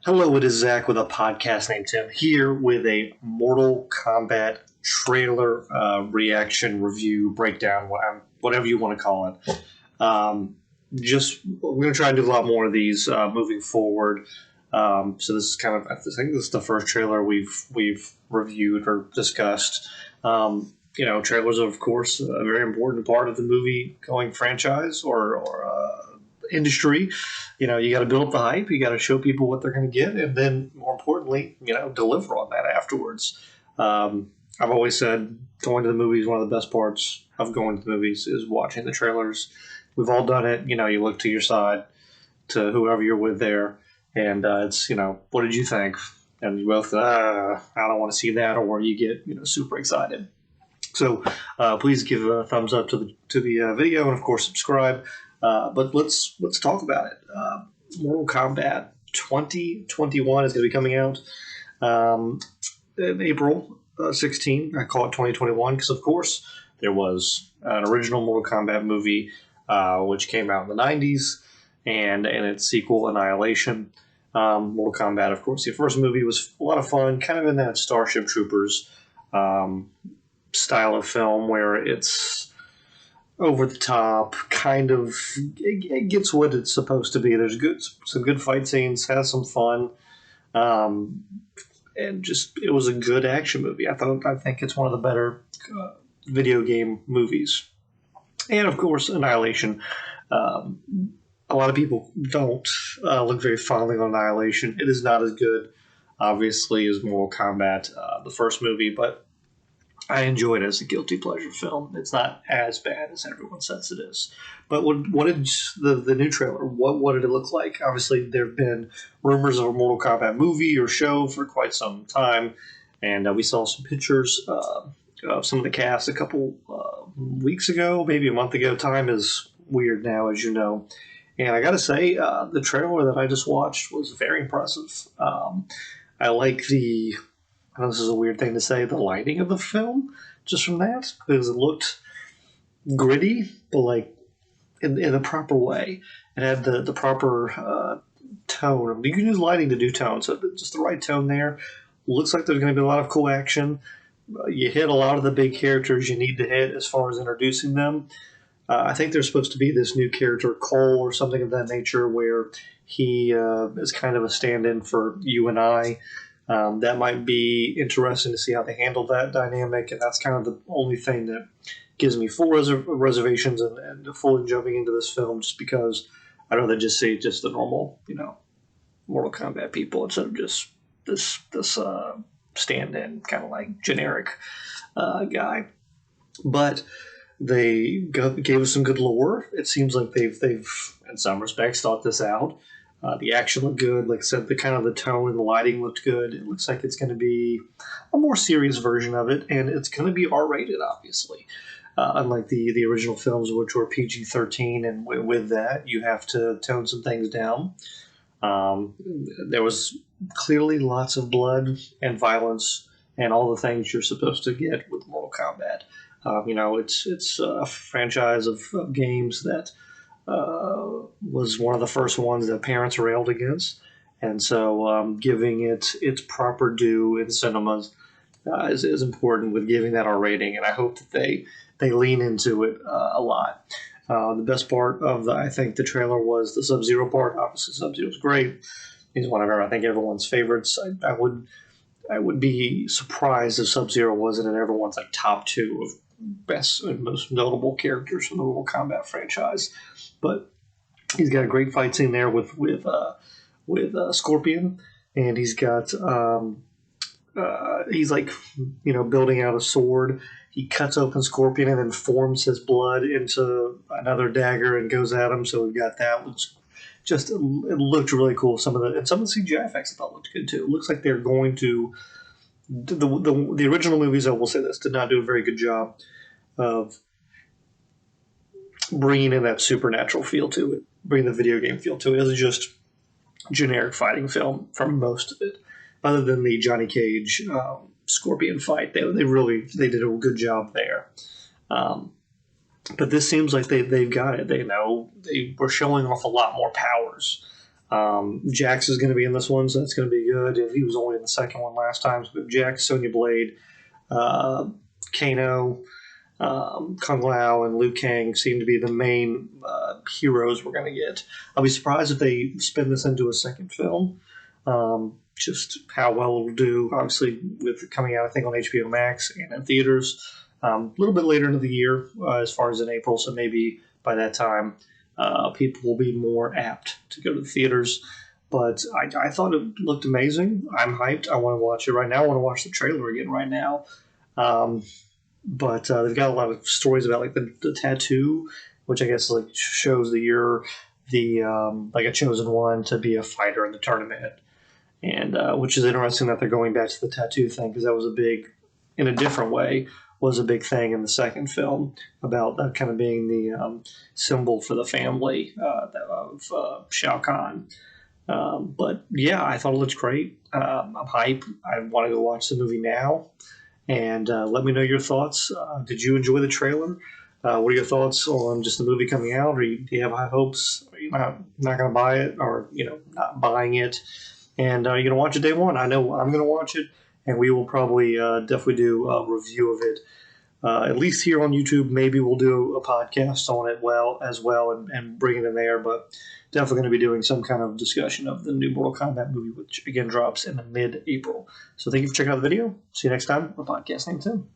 Hello, it is Zach with a podcast named Tim here with a Mortal Kombat trailer reaction review breakdown, whatever you want to call it. We're going to try and do a lot more of these moving forward. So this is I think this is the first trailer we've reviewed or discussed. Trailers are of course a very important part of the movie going franchise or industry. You got to build up the hype. You got to show people what they're going to get, and then more importantly, deliver on that afterwards. I've always said going to the movies, one of the best parts of going to the movies is watching the trailers. We've all done it. You look to your side, to whoever you're with there, and it's what did you think? And you both I don't want to see that, or you get super excited. So please give a thumbs up to the video, and of course subscribe. But let's talk about it. Mortal Kombat 2021 is going to be coming out in April 16. I call it 2021 because, of course, there was an original Mortal Kombat movie which came out in the 90s, and its sequel, Annihilation. Mortal Kombat, of course, the first movie was a lot of fun, kind of in that Starship Troopers style of film where it's over the top, kind of it gets what it's supposed to be. There's some good fight scenes, has some fun, and just it was a good action movie. I think it's one of the better video game movies. And of course, Annihilation. A lot of people don't look very fondly on Annihilation. It is not as good, obviously, as Mortal Kombat, the first movie, but I enjoy it as a guilty pleasure film. It's not as bad as everyone says it is. But what did the new trailer? What did it look like? Obviously, there have been rumors of a Mortal Kombat movie or show for quite some time, and we saw some pictures of some of the cast a couple weeks ago, maybe a month ago. Time is weird now, as you know. And I got to say, the trailer that I just watched was very impressive. I like I know this is a weird thing to say, the lighting of the film, just from that, because it looked gritty, but like in a proper way. It had the proper tone. You can use lighting to do tone, so just the right tone there. Looks like there's going to be a lot of cool action. You hit a lot of the big characters you need to hit as far as introducing them. I think there's supposed to be this new character, Cole, or something of that nature, where he is kind of a stand-in for you and I. That might be interesting to see how they handle that dynamic, and that's kind of the only thing that gives me full reservations and fully jumping into this film, just because I'd rather just see just the normal, Mortal Kombat people instead of just this stand-in kind of like generic guy. But they gave us some good lore. It seems like they've in some respects thought this out. The action looked good. Like I said, the tone and the lighting looked good. It looks like it's going to be a more serious version of it, and it's going to be R-rated, obviously. Unlike the original films, which were PG-13, and with that, you have to tone some things down. There was clearly lots of blood and violence and all the things you're supposed to get with Mortal Kombat. It's a franchise of games that was one of the first ones that parents railed against, and so giving it its proper due in cinemas is important with giving that R rating, and I hope that they lean into it a lot. The best part of I think the trailer was the Sub-Zero part. Obviously, Sub-Zero is great. He's one of I think everyone's favorites. I would be surprised if Sub-Zero wasn't in everyone's top two of best and most notable characters from the Mortal Kombat franchise. But he's got a great fight scene there with Scorpion, and he's got he's building out a sword. He cuts open Scorpion and then forms his blood into another dagger and goes at him. So we've got that, which it looked really cool. Some of the CGI effects I thought looked good too. It looks like they're going to the original movies. I will say this, did not do a very good job of bringing in that supernatural feel to it, bringing the video game feel to it. It was just generic fighting film for most of it, other than the Johnny Cage Scorpion fight. They did a good job there. But this seems like they've got it. They know they were showing off a lot more powers Jax is going to be in this one, so that's going to be good. He was only in the second one last time. So we have Jax, Sonya Blade, Kano, Kung Lao, and Liu Kang seem to be the main heroes we're going to get. I'll be surprised if they spin this into a second film. Just how well it'll do, obviously, with coming out, I think, on HBO Max and in theaters a little bit later into the year, as far as in April. So maybe by that time, people will be more apt to go to the theaters. But I thought it looked amazing. I'm hyped. I want to watch it right now. I want to watch the trailer again right now. But they've got a lot of stories about like the tattoo, which I guess like shows that you're the like a chosen one to be a fighter in the tournament, and which is interesting that they're going back to the tattoo thing, because that was a big, in a different way, was a big thing in the second film about that kind of being the symbol for the family of Shao Kahn. But yeah, I thought it looked great. I'm hype. I want to go watch the movie now. And let me know your thoughts. Did you enjoy the trailer? What are your thoughts on just the movie coming out? Or do you have high hopes? Are you not going to buy it, or not buying it? And are you going to watch it day one? I know I'm going to watch it, and we will probably definitely do a review of it. At least here on YouTube, maybe we'll do a podcast on it as well and bring it in there. But definitely going to be doing some kind of discussion of the new Mortal Kombat movie, which again drops in mid-April. So thank you for checking out the video. See you next time on Podcast Name 10.